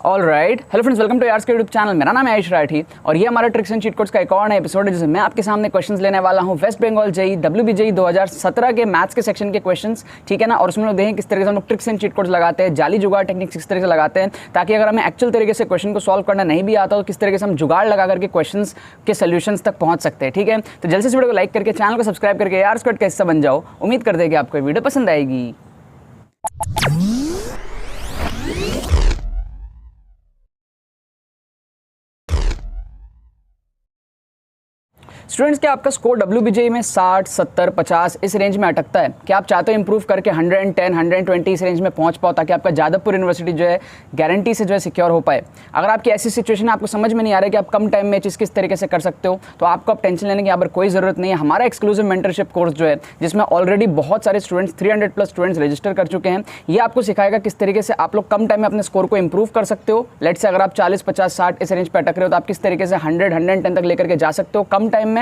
All right, hello friends, welcome to यार्स के YouTube channel. मेरा नाम है आयुष राठी और ये हमारा ट्रिक्स एंड चीट कोड्स का एक और नया एपिसोड है जिसमें मैं आपके सामने क्वेश्चंस लेने वाला हूँ वेस्ट बंगाल जेईई WBJEE 2017 के मैथ्स के सेक्शन के क्वेश्चंस, ठीक है ना। और उसमें लोग देखें किस तरह से हम लोग ट्रिक्स एंड चीट कोड्स लगाते हैं, जाली जुगाड़ टेक्निक्स किस तरह से लगाते हैं, ताकि अगर हमें एक्चुअल तरीके से क्वेश्चन को सॉल्व करना नहीं भी आता तो किस तरीके से हम जुगाड़ लगा करके क्वेश्चंस के सोल्यूशंस तक पहुंच सकते हैं, ठीक है। तो जल्दी से वीडियो को लाइक करके चैनल को सब्सक्राइब करके यार्स कोड का हिस्सा बन जाओ। उम्मीद करते हैं कि आपको वीडियो पसंद आएगी। स्टूडेंट्स, क्या आपका स्कोर WBJEE में 60, 70, 50 इस रेंज में अटकता है? क्या आप चाहते हो इंप्रूव करके 110, 120 इस रेंज में पहुंच पाओ ताकि आपका जादवपुर यूनिवर्सिटी जो है गारंटी से जो है सिक्योर हो पाए? अगर आपकी ऐसी सिचुएशन है, आपको समझ में नहीं आ रहा है कि आप कम टाइम में चीज़ किस तरीके से कर सकते हो, तो आपको अब टेंशन लेने की यहाँ पर कोई ज़रूरत नहीं है। हमारा एक्सक्लूसिव मेंटरशिप कोर्स जो है, जिसमें ऑलरेडी बहुत सारे स्टूडेंट्स 300+ स्टूडेंट्स रजिस्टर कर चुके हैं, ये आपको सिखाएगा किस तरीके से आप लोग कम टाइम में अपने स्कोर को इंप्रूव कर सकते हो। लेट्स से अगर आप 40, 50, 60 इस रेंज पर अटक रहे हो तो आप किस तरीके से 100, 110 तक लेकर के जा सकते हो कम टाइम में।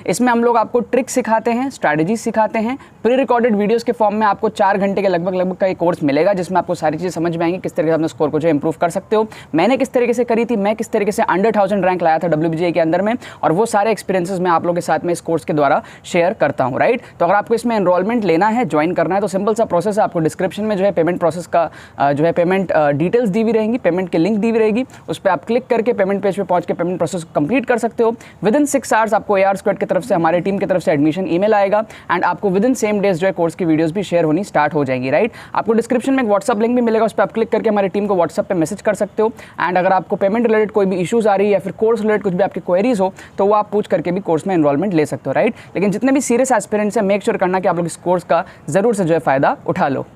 इसमें हम लोग आपको ट्रिक्स सिखाते हैं, स्ट्रैटेजी सिखाते हैं, प्री रिकॉर्डेड वीडियोस के फॉर्म में आपको 4 घंटे के लगभग का एक कोर्स मिलेगा, जिसमें आपको सारी चीज़ें समझ में आएंगी किस तरीके से अपने स्कोर को जो इंप्रूव कर सकते हो। मैंने किस तरीके से करी थी, मैं किस तरीके से अंडर 1000 रैंक लाया था WBJEE के अंदर में, और वो सारे एक्सपीरियंसेस मैं आप लोगों के साथ में इस कोर्स के द्वारा शेयर करता हूँ, राइट। तो अगर आपको इसमें एनरोलमेंट लेना है, ज्वाइन करना है, तो सिंपल सा प्रोसेस है। आपको डिस्क्रिप्शन में जो है पेमेंट प्रोसेस का जो है पेमेंट डिटेल्स दी हुई रहेंगी, पेमेंट की लिंक दी हुई रहेगी, उस पर आप क्लिक करके पेमेंट पेज पे पहुंच के पेमेंट प्रोसेस कंप्लीट कर सकते हो। विदिन 6 आवर्स आपको AR स्क्वाड की तरफ से, हमारी टीम की तरफ से एडमिशन ईमेल आएगा एंड आपको विदिन सेम डेज जो है कोर्स की वीडियोस भी शेयर होनी स्टार्ट हो जाएंगी, राइट। आपको डिस्क्रिप्शन में एक व्हाट्सअप लिंक भी मिलेगा, उस पर आप क्लिक करके हमारी टीम को व्हाट्सअप पे मैसेज कर सकते हो। एंड अगर आपको पेमेंट रिलेटेड कोई भी इशूज़ आ रही है या फिर कोर्स रिलेटेड कुछ भी आपकी क्वेरीज हो तो वो आप पूछ करके भी कोर्स में एनरोलमेंट ले सकते हो, राइट। लेकिन जितने भी सीरियस एस्पिरेंट्स हैं, मेक श्योर करना कि आप लोग इस कोर्स का ज़रूर से जो है फ़ायदा उठा लो।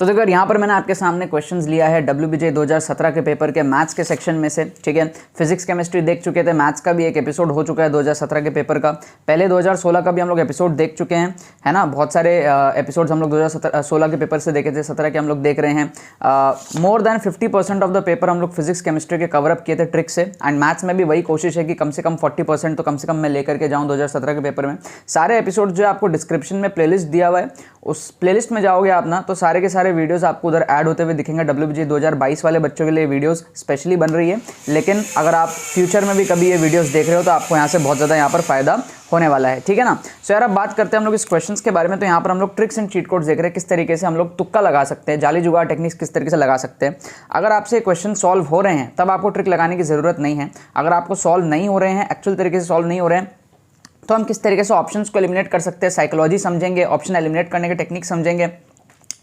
तो देखो, यहाँ पर मैंने आपके सामने क्वेश्चंस लिया है WBJEE 2017 के पेपर के मैथ्स के सेक्शन में से, ठीक है। फिजिक्स केमिस्ट्री देख चुके थे, मैथ्स का भी एक एपिसोड हो चुका है 2017 के पेपर का। पहले 2016 का भी हम लोग एपिसोड देख चुके हैं, है ना। बहुत सारे एपिसोड्स हम लोग 2016 के पेपर से देखे थे, 17 के हम लोग देख रहे हैं। More than 50% of the paper हम लोग फिजिक्स केमिस्ट्री के कवरअप किए थे ट्रिक से। एंड मैथ्स में भी वही कोशिश है कि कम से कम 40% तो कम से कम मैं लेकर के जाऊँ 2017 के पेपर में। सारे एपिसोड जो है आपको डिस्क्रिप्शन में प्लेलिस्ट दिया हुआ है, उस प्लेलिस्ट में जाओगे आप ना, तो सारे के सारे वीडियोस आपको उधर ऐड होते हुए दिखेंगे। WBJEE 2022 वाले बच्चों के लिए वीडियोस स्पेशली बन रही है, लेकिन अगर आप फ्यूचर में भी कभी ये वीडियोस देख रहे हो तो आपको यहाँ से बहुत ज़्यादा यहाँ पर फायदा होने वाला है, ठीक है ना। सो यार, अब बात करते हैं हम लोग इस क्वेश्चंस के बारे में। तो यहाँ पर हम लोग ट्रिक्स एंड चीट कोड्स देख रहे हैं, किस तरीके से हम लोग तुक्का लगा सकते हैं, जाली जुगाड़ टेक्निक्स किस तरीके से लगा सकते हैं। अगर आपसे क्वेश्चन सॉल्व हो रहे हैं तब आपको ट्रिक लगाने की ज़रूरत नहीं है। अगर आपको सॉल्व नहीं हो रहे हैं, एक्चुअल तरीके से सॉल्व नहीं हो रहे हैं, तो हम किस तरीके से ऑप्शंस को एलिमिनेट कर सकते हैं, साइकोलॉजी समझेंगे, ऑप्शन एलिमिनेट करने के टेक्निक समझेंगे,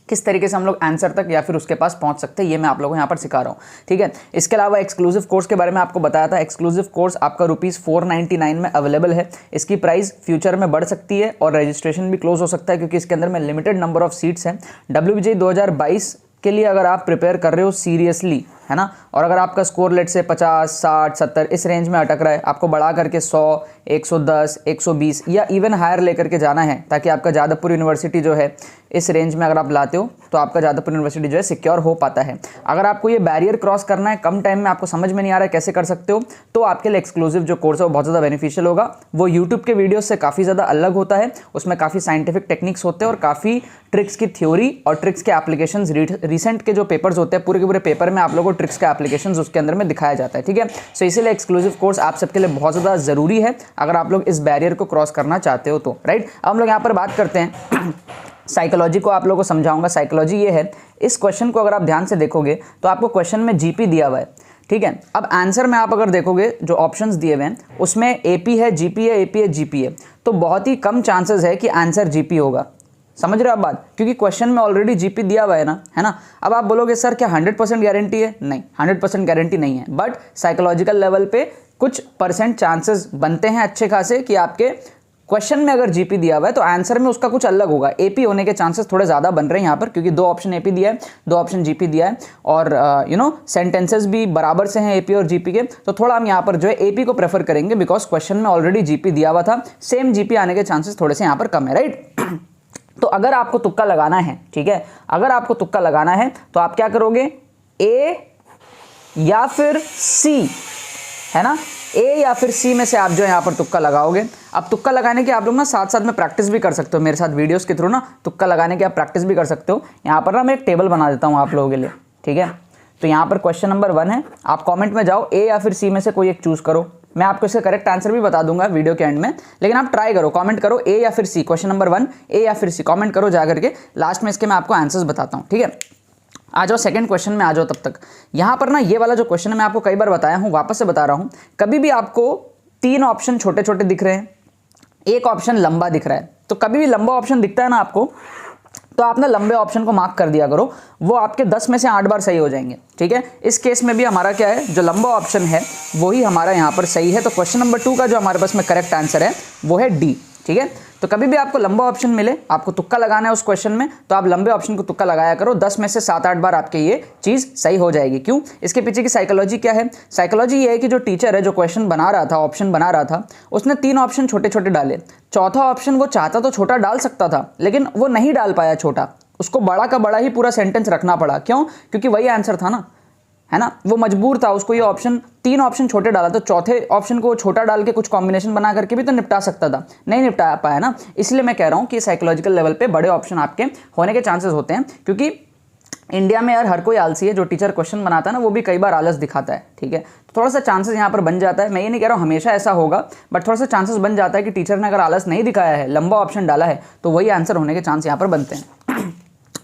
किस तरीके से हम लोग आंसर तक या फिर उसके पास पहुंच सकते हैं, ये मैं आप लोगों को यहाँ पर सिखा रहा हूँ, ठीक है। इसके अलावा एक्सक्लूसिव कोर्स के बारे में आपको बताया था। एक्सक्लूसिव कोर्स आपका ₹499 में अवेलेबल है। इसकी प्राइस फ्यूचर में बढ़ सकती है और रजिस्ट्रेशन भी क्लोज हो सकता है, क्योंकि इसके अंदर में लिमिटेड नंबर ऑफ सीट्स हैं। WBJEE 2022 के लिए अगर आप प्रिपेयर कर रहे हो सीरियसली, है ना, और अगर आपका स्कोर लेट से 50, 60, 70 इस रेंज में अटक रहा है, आपको बढ़ा करके 100, 110, 120 या इवन हायर लेकर के जाना है, ताकि आपका जादवपुर यूनिवर्सिटी जो है इस रेंज में अगर आप लाते हो तो आपका जादवपुर यूनिवर्सिटी जो है सिक्योर हो पाता है। अगर आपको ये बैरियर क्रॉस करना है कम टाइम में, आपको समझ में नहीं आ रहा है कैसे कर सकते हो, तो आपके लिए एक्सक्लूसिव जो कोर्स है वो बहुत ज़्यादा बेनिफिशियल होगा। वो यूट्यूब के वीडियो से काफ़ी ज़्यादा अलग होता है, उसमें काफ़ी साइंटिफिक टेक्निक्स होते हैं और काफ़ी ट्रिक्स की थ्योरी और ट्रिक्स के एप्लीकेशंस, रिसेंट के जो पेपर्स होते हैं पूरे के पूरे पेपर में आप लोगों को ट्रिक्स के एप्लीकेशंस उसके अंदर में दिखाया जाता है, ठीक है। सो इसीलिए एक्सक्लूसिव कोर्स आप सबके लिए बहुत ज़्यादा ज़रूरी है अगर आप लोग इस बैरियर को क्रॉस करना चाहते हो तो, राइट। अब हम लोग यहाँ पर बात करते हैं साइकोलॉजी को आप लोगों को समझाऊंगा। साइकोलॉजी ये है, इस क्वेश्चन को अगर आप ध्यान से देखोगे तो आपको क्वेश्चन में GP दिया हुआ है, ठीक है। अब आंसर में आप अगर देखोगे जो ऑप्शंस दिए हुए हैं उसमें AP है, GP है, AP है, GP है, तो बहुत ही कम चांसेस है कि आंसर GP होगा। समझ रहे हो आप बात, क्योंकि क्वेश्चन में ऑलरेडी GP दिया हुआ है ना, है ना। अब आप बोलोगे सर क्या 100% गारंटी है? नहीं, 100% गारंटी नहीं है, बट साइकोलॉजिकल लेवल पे कुछ % चांसेस बनते हैं अच्छे खासे कि आपके क्वेश्चन में अगर GP दिया हुआ है तो आंसर में उसका कुछ अलग होगा। AP होने के चांसेस थोड़े ज़्यादा बन रहे हैं यहाँ पर, क्योंकि 2 ऑप्शन AP दिया है, 2 ऑप्शन GP दिया है, और सेंटेंसेस भी बराबर से हैं AP और GP के, तो थोड़ा हम यहाँ पर जो है AP को प्रेफर करेंगे, बिकॉज क्वेश्चन में ऑलरेडी GP दिया हुआ था। सेम GP आने के चांसेस थोड़े से यहाँ पर कम है, राइट। तो अगर आपको तुक्का लगाना है, ठीक है, अगर आपको तुक्का लगाना है तो आप क्या करोगे, A या फिर C, है ना, A या फिर C में से आप जो यहाँ पर तुक्का लगाओगे। अब तुक्का लगाने के आप लोग ना साथ साथ में प्रैक्टिस भी कर सकते हो मेरे साथ वीडियोस के थ्रू ना, तुक्का लगाने के आप प्रैक्टिस भी कर सकते हो। यहाँ पर ना मैं एक टेबल बना देता हूँ आप लोगों के लिए, ठीक है। तो यहाँ पर क्वेश्चन नंबर 1 है, आप कमेंट में जाओ ए या फिर सी में से कोई एक चूज करो। मैं आपको इसका करेक्ट आंसर भी बता दूंगा वीडियो के एंड में, लेकिन आप ट्राई करो, कमेंट करो ए या फिर सी, क्वेश्चन नंबर 1 ए या फिर सी, कमेंट करो जा करके। लास्ट में इसके मैं आपको आंसर्स बताता हूँ, ठीक है। आ जाओ सेकंड क्वेश्चन में आ जाओ। तब तक यहाँ पर ना ये वाला जो क्वेश्चन है मैं आपको कई बार बताया हूँ, वापस से बता रहा हूँ। कभी भी आपको 3 ऑप्शन छोटे छोटे दिख रहे हैं, एक ऑप्शन लंबा दिख रहा है, तो कभी भी लंबा ऑप्शन दिखता है ना आपको, तो आप ना लंबे ऑप्शन को मार्क कर दिया करो, वो आपके 10 में से 8 बार सही हो जाएंगे, ठीक है। इस केस में भी हमारा क्या है, जो लंबा ऑप्शन है वही हमारा यहाँ पर सही है। तो क्वेश्चन नंबर 2 का जो हमारे पास में करेक्ट आंसर है वो है डी, ठीक है। तो कभी भी आपको लंबा ऑप्शन मिले, आपको तुक्का लगाना है उस क्वेश्चन में, तो आप लंबे ऑप्शन को तुक्का लगाया करो, 10 में से 7-8 बार आपके ये चीज़ सही हो जाएगी। क्यों? इसके पीछे की साइकोलॉजी क्या है? साइकोलॉजी ये है कि जो टीचर है, जो क्वेश्चन बना रहा था, ऑप्शन बना रहा था, उसने 3 ऑप्शन छोटे छोटे डाले। चौथा ऑप्शन वो चाहता तो छोटा डाल सकता था, लेकिन वो नहीं डाल पाया छोटा, उसको बड़ा का बड़ा ही पूरा सेंटेंस रखना पड़ा। क्यों? क्योंकि वही आंसर था ना, है ना, वो मजबूर था, उसको ये ऑप्शन 3 ऑप्शन छोटे डाला, तो चौथे ऑप्शन को छोटा डाल के कुछ कॉम्बिनेशन बना करके भी तो निपटा सकता था, नहीं निपटा पाया ना। इसलिए मैं कह रहा हूँ कि साइकोलॉजिकल लेवल पे बड़े ऑप्शन आपके होने के चांसेस होते हैं, क्योंकि इंडिया में यार हर कोई आलसी है। जो टीचर क्वेश्चन बनाता है ना, वो भी कई बार आलस दिखाता है, ठीक है। तो थोड़ा सा चांसेस यहाँ पर बन जाता है। मैं ये नहीं कह रहा हूँ हमेशा ऐसा होगा, बट थोड़ा सा चांसेस बन जाता है कि टीचर ने अगर आलस नहीं दिखाया है, लंबा ऑप्शन डाला है, तो वही आंसर होने के चांस यहाँ पर बनते हैं।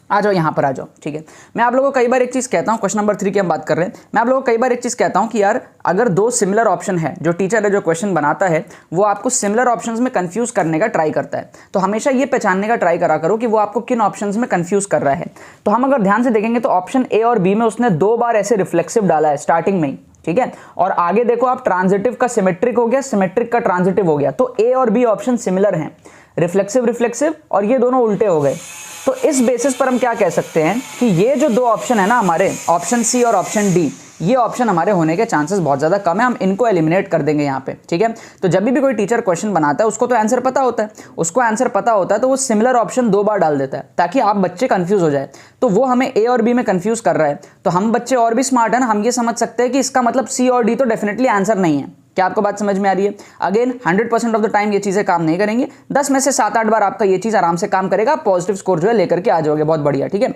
आ जाओ यहाँ पर आ जाओ, ठीक है। मैं आप लोगों को कई बार एक चीज़ कहता हूँ, क्वेश्चन नंबर 3 की हम बात कर रहे हैं, मैं आप लोगों को कई बार एक चीज़ कहता हूँ कि यार अगर 2 सिमिलर ऑप्शन है, जो टीचर है जो क्वेश्चन बनाता है वो आपको सिमिलर ऑप्शंस में कंफ्यूज करने का ट्राई करता है, तो हमेशा ये पहचानने का ट्राई करा करो कि वो आपको किन ऑप्शंस में कंफ्यूज कर रहा है। तो हम अगर ध्यान से देखेंगे तो ऑप्शन ए और बी में उसने 2 बार ऐसे रिफ्लेक्सिव डाला है स्टार्टिंग में ही, ठीक है। और आगे देखो आप, ट्रांजिटिव का सिमेट्रिक हो गया, सिमेट्रिक का ट्रांजिटिव हो गया, तो ए और बी ऑप्शन सिमिलर हैं, रिफ्लेक्सिव रिफ्लेक्सिव, और ये दोनों उल्टे हो गए। तो इस बेसिस पर हम क्या कह सकते हैं कि ये जो 2 ऑप्शन है ना हमारे, ऑप्शन सी और ऑप्शन डी, ये ऑप्शन हमारे होने के चांसेस बहुत ज़्यादा कम है, हम इनको एलिमिनेट कर देंगे यहाँ पे, ठीक है। तो जब भी कोई टीचर क्वेश्चन बनाता है उसको तो आंसर पता होता है, तो वो सिमिलर ऑप्शन 2 बार डाल देता है ताकि आप बच्चे कंफ्यूज हो जाए। तो वो हमें ए और बी में कंफ्यूज कर रहा है, तो हम बच्चे और भी स्मार्ट है ना, हम ये समझ सकते हैं कि इसका मतलब सी और डी तो डेफिनेटली आंसर नहीं है। क्या आपको बात समझ में आ रही है? अगेन 100% ऑफ द टाइम ये चीजें काम नहीं करेंगी, 10 में से 7-8 बार आपका ये चीज आराम से काम करेगा, आप पॉजिटिव स्कोर जो है लेकर के आ जाओगे, बहुत बढ़िया, ठीक है।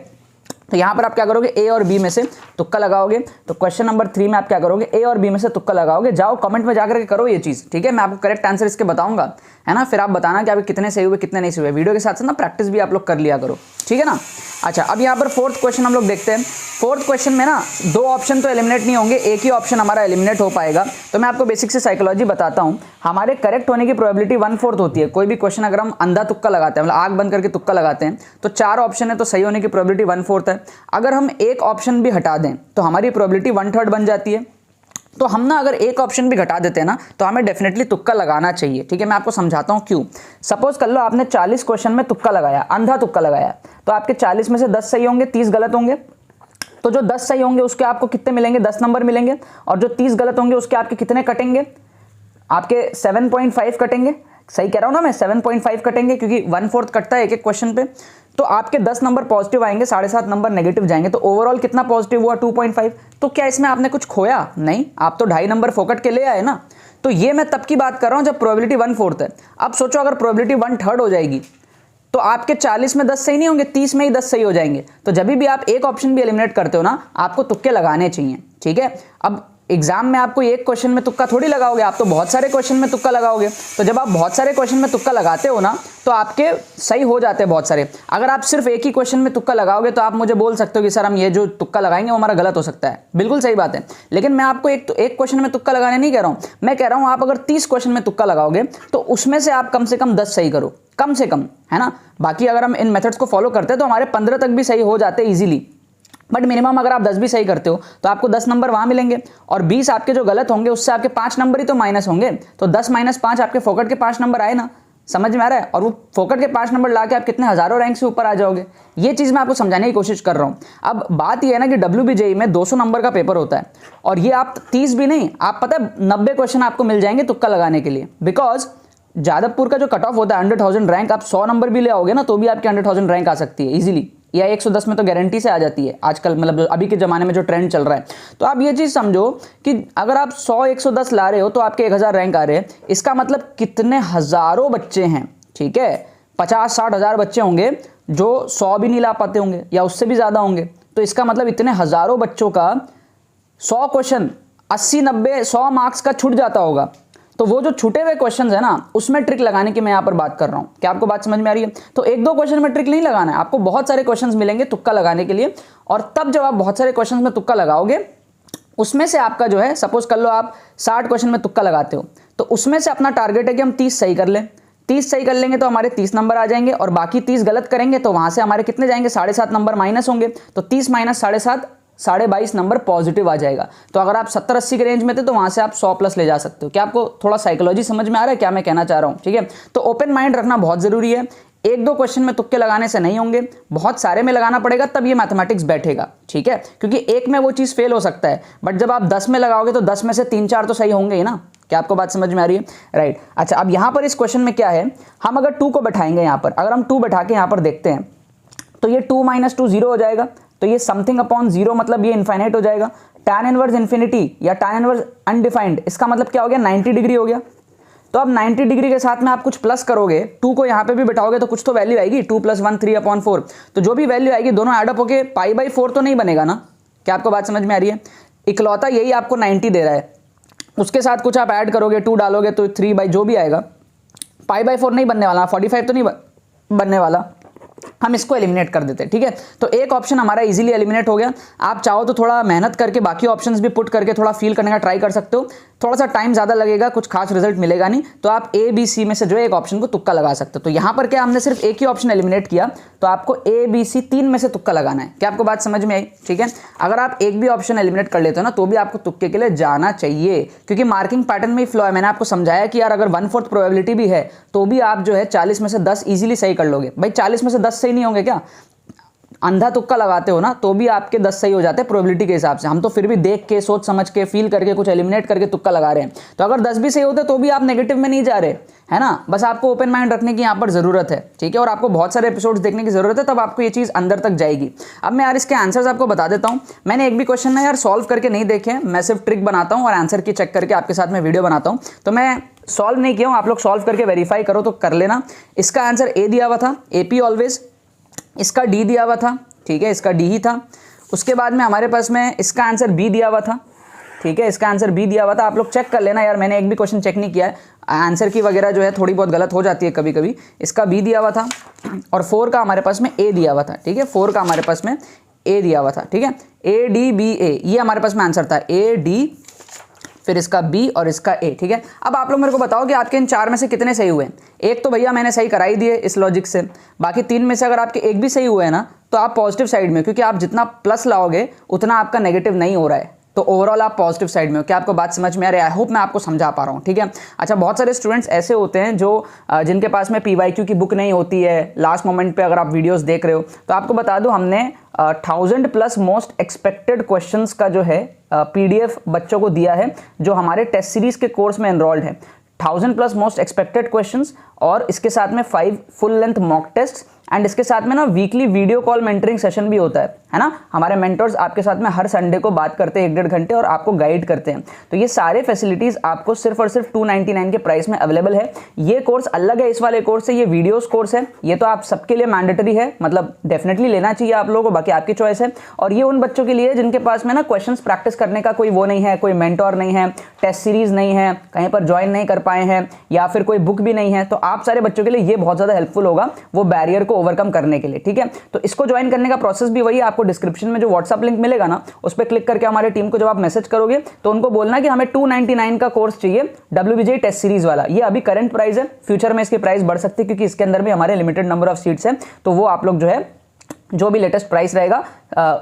तो यहाँ पर आप क्या करोगे, ए और बी में से तुक्का लगाओगे। तो क्वेश्चन नंबर 3 में आप क्या करोगे, ए और बी में से तुक्का लगाओगे। जाओ कमेंट में जाकर के करो ये चीज़, ठीक है। मैं आपको करेक्ट आंसर इसके बताऊंगा, है ना, फिर आप बताना कि आपके कितने सही हुए कितने नहीं सही हुए। वीडियो के साथ साथ ना प्रैक्टिस भी आप लोग कर लिया करो, ठीक है ना। अच्छा, अब यहाँ पर 4th क्वेश्चन हम लोग देखते हैं। 4th क्वेश्चन में ना 2 ऑप्शन तो एलिमिनेट नहीं होंगे, एक ही ऑप्शन हमारा एलिमिनेट हो पाएगा। तो मैं आपको बेसिक से साइकोलॉजी बताता हूँ। हमारे करेक्ट होने की प्रोबेबिलिटी 1/4 होती है। कोई भी क्वेश्चन अगर हम अंधा तुक्का लगाते हैं, मतलब आंख बंद करके तुक्का लगाते हैं, तो 4 ऑप्शन है तो सही होने की प्रोबेबिलिटी 1/4 है। अगर हम एक ऑप्शन भी हटा दें तो हमारी प्रोबेबिलिटी 1/3 बन जाती है। तो हम ना अगर एक ऑप्शन भी घटा देते हैं ना, तो हमें डेफिनेटली तुक्का लगाना चाहिए, ठीक है। मैं आपको समझाता हूँ क्यों। सपोज कर लो आपने 40 क्वेश्चन में तुक्का लगाया, अंधा तुक्का लगाया, तो आपके 40 में से 10 सही होंगे, 30 गलत होंगे। तो जो 10 सही होंगे उसके आपको कितने मिलेंगे, 10 नंबर मिलेंगे, और जो 30 गलत होंगे उसके आपके कितने कटेंगे, आपके 7.5 कटेंगे। सही कह रहा हूँ ना मैं, 7.5 कटेंगे, क्योंकि 1/4 कटता है एक एक क्वेश्चन पे। तो आपके 10 नंबर पॉजिटिव आएंगे, 7.5 नंबर नेगेटिव जाएंगे, तो ओवरऑल कितना पॉजिटिव हुआ, 2.5। तो क्या इसमें आपने कुछ खोया? नहीं, आप तो 2.5 नंबर फोकट के ले आए ना। तो ये मैं तब की बात कर रहा हूँ जब प्रोबेबिलिटी 1/4 है। अब सोचो अगर प्रोबेबिलिटी 1/3 हो जाएगी, तो आपके 40 में 10 सही नहीं होंगे, 30 में ही 10 सही हो जाएंगे। तो जब भी आप एक ऑप्शन भी एलिमिनेट करते हो ना, आपको तुक्के लगाने चाहिए, ठीक है। अब एग्जाम में आपको एक क्वेश्चन में तुक्का थोड़ी लगाओगे, आप तो बहुत सारे क्वेश्चन में तुक्का लगाओगे। तो जब आप बहुत सारे क्वेश्चन में तुक्का लगाते हो ना, तो आपके सही हो जाते हैं बहुत सारे। अगर आप सिर्फ एक ही क्वेश्चन में तुक्का लगाओगे तो आप मुझे बोल सकते हो कि सर हम ये जो तुक्का लगाएंगे वो हमारा गलत हो सकता है, बिल्कुल सही बात है। लेकिन मैं आपको एक क्वेश्चन में तुक्का लगाने नहीं कह रहा हूँ, मैं कह रहा हूँ आप अगर 30 क्वेश्चन में तुक्का लगाओगे तो उसमें से आप कम से कम 10 सही करो, कम से कम, है ना। बाकी अगर हम इन मेथड्स को फॉलो करते हैं तो हमारे 15 तक भी सही हो जाते हैं ईजिली। बट मिनिमम अगर आप 10 भी सही करते हो तो आपको 10 नंबर वहां मिलेंगे, और 20 आपके जो गलत होंगे उससे आपके 5 नंबर ही तो माइनस होंगे। तो 10 - 5 आपके फोकट के 5 नंबर आए ना, समझ में आ रहा है। और वो फोकट के 5 नंबर लाके आप कितने हजारों रैंक से ऊपर आ जाओगे। ये चीज़ मैं आपको समझाने की कोशिश कर रहा हूँ। अब बात ये है ना कि WBJE में 200 नंबर का पेपर होता है, और ये आप 30 भी नहीं, आप पता है 90 क्वेश्चन आपको मिल जाएंगे तुक्का लगाने के लिए। बिकॉज जादवपुर का जो कट ऑफ होता है 100,000 रैंक, आप 100 नंबर भी ले आओगे ना तो भी आपकी 100,000 रैंक आ सकती है इजीली, या 110 में तो गारंटी से आ जाती है आजकल, मतलब अभी के ज़माने में जो ट्रेंड चल रहा है। तो आप ये चीज़ समझो कि अगर आप 100-110 ला रहे हो तो आपके 1000 रैंक आ रहे हैं, इसका मतलब कितने हज़ारों बच्चे हैं, ठीक है। 50-60 हज़ार बच्चे होंगे जो 100 भी नहीं ला पाते होंगे या उससे भी ज़्यादा होंगे। तो इसका मतलब इतने हज़ारों बच्चों का 100 क्वेश्चन 80 90 100 मार्क्स का छूट जाता होगा। तो वो जो छूटे हुए क्वेश्चन है ना, उसमें ट्रिक लगाने की मैं यहाँ पर बात कर रहा हूँ। क्या आपको बात समझ में आ रही है? तो एक दो क्वेश्चन में ट्रिक नहीं लगाना है, आपको बहुत सारे क्वेश्चन मिलेंगे तुक्का लगाने के लिए। और तब जब आप बहुत सारे क्वेश्चन में तुक्का लगाओगे, उसमें से आपका जो है, सपोज कर लो आप 60 क्वेश्चन में तुक्का लगाते हो, तो उसमें से अपना टारगेट है कि हम 30 सही कर लें। 30 सही कर लेंगे तो हमारे 30 नंबर आ जाएंगे, और बाकी 30 गलत करेंगे तो वहां से हमारे कितने जाएंगे, 7.5 नंबर माइनस होंगे। तो 30 माइनस 7.5 22.5 नंबर पॉजिटिव आ जाएगा। तो अगर आप 70-80 के रेंज में थे तो वहां से आप 100 प्लस ले जा सकते हो। क्या आपको थोड़ा साइकोलॉजी समझ में आ रहा है क्या मैं कहना चाह रहा हूं? ठीक है, तो ओपन माइंड रखना बहुत जरूरी है। एक दो क्वेश्चन में तुक्के लगाने से नहीं होंगे, बहुत सारे में लगाना पड़ेगा, तब ये मैथमेटिक्स बैठेगा। ठीक है, क्योंकि एक में वो चीज फेल हो सकता है, बट जब आप 10 में लगाओगे तो 10 में से 3-4 तो सही होंगे ही ना। क्या आपको बात समझ में आ रही है? राइट। अच्छा, अब यहां पर इस क्वेश्चन में क्या है, हम अगर 2 को बैठाएंगे यहां पर, अगर हम 2 बैठा के यहां पर देखते हैं तो ये 2 - 2 0 हो जाएगा। तो ये समथिंग अपॉन 0 मतलब ये इनफाइनाइट हो जाएगा। tan इनवर्स इन्फिनिटी या tan इनवर्स अनडिफाइंड, इसका मतलब क्या हो गया, 90 डिग्री हो गया। तो अब 90 डिग्री के साथ में आप कुछ प्लस करोगे, 2 को यहां पे भी बिठाओगे तो कुछ तो वैल्यू आएगी, 2 + 1 3/4। तो जो भी वैल्यू आएगी दोनों एड अप होके π/4 तो नहीं बनेगा ना। क्या आपको बात समझ में आ रही है? इकलौता यही आपको 90 दे रहा है, उसके साथ कुछ आप ऐड करोगे, 2 डालोगे तो 3 जो भी आएगा, π/4 नहीं बनने वाला, 45 तो नहीं बनने वाला। हम इसको एलिमिनेट कर देते हैं। ठीक है, तो एक ऑप्शन हमारा इजीली एलिमिनेट हो गया। आप चाहो तो थोड़ा मेहनत करके बाकी ऑप्शंस भी पुट करके थोड़ा फील करने का ट्राई कर सकते हो। थोड़ा सा टाइम ज्यादा लगेगा, कुछ खास रिजल्ट मिलेगा नहीं, तो आप ए बी सी में से जो है एक ऑप्शन को तुक्का लगा सकते हो। तो यहां पर क्या, हमने सिर्फ एक ही ऑप्शन एलिमिनेट किया, तो आपको ए बी सी 3 में से तुक्का लगाना है। क्या आपको बात समझ में आई? ठीक है, अगर आप एक भी ऑप्शन एलिमिनेट कर लेते हो ना, तो भी आपको तुक्के के लिए जाना चाहिए, क्योंकि मार्किंग पैटर्न में फ्लॉ है। मैंने आपको समझाया कि यार अगर 1/4 प्रोबेबिलिटी भी है तो भी आप जो है 40 में से 10 इजीली सही कर लोगे। भाई 40 में से 10 सही नहीं होंगे क्या? अंधा तुक्का लगाते हो ना तो भी आपके 10 सही हो जाते हैं प्रोबेबिलिटी के हिसाब से। हम तो फिर भी देख के, सोच समझ के, फील करके, कुछ एलिमिनेट करके तुक्का लगा रहे हैं। तो अगर 10 भी सही होते तो भी आप नेगेटिव में नहीं जा रहे, है ना। बस आपको ओपन माइंड रखने की यहाँ पर जरूरत है। ठीक है, और आपको बहुत सारे एपिसोड्स देखने की जरूरत है, तब आपको ये चीज अंदर तक जाएगी। अब मैं यार इसके आंसर्स आपको बता देता हूँ। मैंने एक भी क्वेश्चन ना यार सॉल्व करके नहीं देखे हैं, मैं सिर्फ ट्रिक बनाता हूँ और आंसर की चेक करके आपके साथ में वीडियो बनाता हूँ। तो मैं सॉल्व नहीं किया हूँ, आप लोग सॉल्व करके वेरीफाई करो तो कर लेना। इसका आंसर ए दिया हुआ था, AP ऑलवेज। इसका डी दिया हुआ था, ठीक है, इसका डी ही था। उसके बाद में हमारे पास में इसका आंसर बी दिया हुआ था। ठीक है, इसका आंसर बी दिया हुआ था। आप लोग चेक कर लेना यार, मैंने एक भी क्वेश्चन चेक नहीं किया है, आंसर की वगैरह जो है थोड़ी बहुत गलत हो जाती है कभी कभी। इसका बी दिया हुआ था, और 4 का हमारे पास में ए दिया हुआ था। ठीक है, 4 का हमारे पास में ए दिया हुआ था। ठीक है, ADBA ये हमारे पास में आंसर था, AD, फिर इसका बी और इसका ए। ठीक है, अब आप लोग मेरे को बताओ कि आपके इन 4 में से कितने सही हुए। एक तो भैया मैंने सही करा ही दिए इस लॉजिक से, बाकी 3 में से अगर आपके एक भी सही हुए हैं ना, तो आप पॉजिटिव साइड में, क्योंकि आप जितना प्लस लाओगे उतना आपका नेगेटिव नहीं हो रहा है, तो ओवरऑल आप पॉजिटिव साइड में हो। क्या आपको बात समझ में आ रही है? आई होप मैं आपको समझा पा रहा हूँ। ठीक है, अच्छा, बहुत सारे स्टूडेंट्स ऐसे होते हैं जो जिनके पास में PYQ की बुक नहीं होती है, लास्ट मोमेंट पे अगर आप वीडियोस देख रहे हो, तो आपको बता दूं हमने 1000+ मोस्ट एक्सपेक्टेड क्वेश्चंस का जो है PDF बच्चों को दिया है, जो हमारे टेस्ट सीरीज के कोर्स में एनरोल्ड है। 1000+ मोस्ट एक्सपेक्टेड क्वेश्चंस, और इसके साथ में 5 full length mock test, and इसके साथ में ना weekly video call mentoring session भी होता है ना। हमारे मेंटर्स आपके साथ में हर संडे को बात करते हैं 1-1.5 घंटे और आपको गाइड करते हैं। तो ये सारे फैसिलिटीज आपको सिर्फ और सिर्फ 299 के प्राइस में अवेलेबल है। ये कोर्स अलग है इस वाले कोर्स से, ये वीडियोस कोर्स है, ये तो आप सबके लिए मैंडेटरी है, मतलब डेफिनेटली लेना चाहिए आप लोगों को, बाकी आपकी चॉइस है। और ये उन बच्चों के लिए जिनके पास में ना क्वेश्चंस प्रैक्टिस करने का कोई वो नहीं है, कोई मेंटोर नहीं है, टेस्ट सीरीज नहीं है, कहीं पर ज्वाइन नहीं कर पाए हैं, या फिर कोई बुक भी नहीं है, तो आप सारे बच्चों के लिए ये बहुत ज्यादा हेल्पफुल होगा वो बैरियर को ओवरकम करने के लिए। ठीक है, तो इसको ज्वाइन करने का प्रोसेस भी वही है, आपको डिस्क्रिप्शन में जो व्हाट्सएप लिंक मिलेगा ना, उस पर क्लिक करके हमारे टीम को जब आप मैसेज करोगे तो उनको बोलना कि हमें 299 का कोर्स चाहिए, WBJ टेस्ट सीरीज वाला। ये अभी करंट प्राइस है, फ्यूचर में इसकी प्राइस बढ़ सकती है, क्योंकि इसके अंदर भी हमारे लिमिटेड नंबर ऑफ सीट्स हैं। तो वो आप लोग जो है जो भी लेटेस्ट प्राइस रहेगा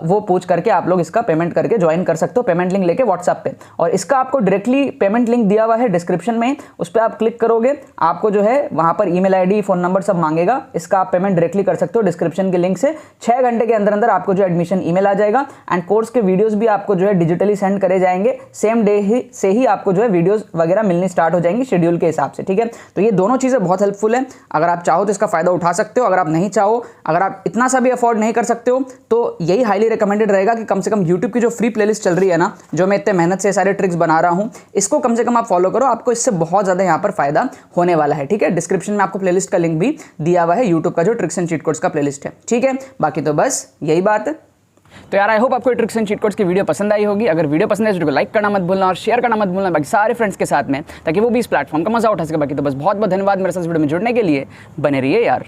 वो पूछ करके आप लोग इसका पेमेंट करके ज्वाइन कर सकते हो, पेमेंट लिंक लेके व्हाट्सएप पे। और इसका आपको डायरेक्टली पेमेंट लिंक दिया हुआ है डिस्क्रिप्शन में, उस पर आप क्लिक करोगे, आपको जो है वहां पर ईमेल आईडी, फोन नंबर सब मांगेगा, इसका आप पेमेंट डायरेक्टली कर सकते हो डिस्क्रिप्शन के लिंक से। 6 घंटे के अंदर अंदर आपको जो एडमिशन ईमेल आ जाएगा, एंड कोर्स के वीडियोस भी आपको जो है डिजिटली सेंड करे जाएंगे, सेम डे से ही आपको जो है वीडियोस वगैरह मिलनी स्टार्ट हो जाएंगी शेड्यूल के हिसाब से। ठीक है, तो ये दोनों चीजें बहुत हेल्पफुल है, अगर आप चाहो तो इसका फायदा उठा सकते हो। अगर आप नहीं चाहो, अगर आप इतना सा भी अफोर्ड नहीं कर सकते हो, तो यही हाईली रिकमेंडेड रहेगा कि कम से कम YouTube की जो फ्री प्लेलिस्ट चल रही है ना, जो मैं इतने मेहनत से सारे ट्रिक्स बना रहा हूं, इसको कम से कम आप फॉलो करो, आपको इससे बहुत ज्यादा यहां पर फायदा होने वाला है। ठीक है, डिस्क्रिप्शन में आपको प्लेलिस्ट का लिंक भी दिया हुआ है, YouTube का जो ट्रिक्स एंड चीट कोड्स का प्लेलिस्ट है। ठीक है, बाकी तो बस यही बात है। तो यार आई होप आपको ट्रिक्स एंड चीट कोड्स की वीडियो पसंद आई होगी। अगर वीडियो पसंद है तो लाइक करना मत भूलना और शेयर करना मत भूलना बाकी सारे फ्रेंड्स के साथ में, ताकि वो भी इस प्लेटफॉर्म का मजा उठा सके। बाकी तो बस बहुत बहुत धन्यवाद मेरे साथ वीडियो में जुड़ने के लिए। बने रहिए यार।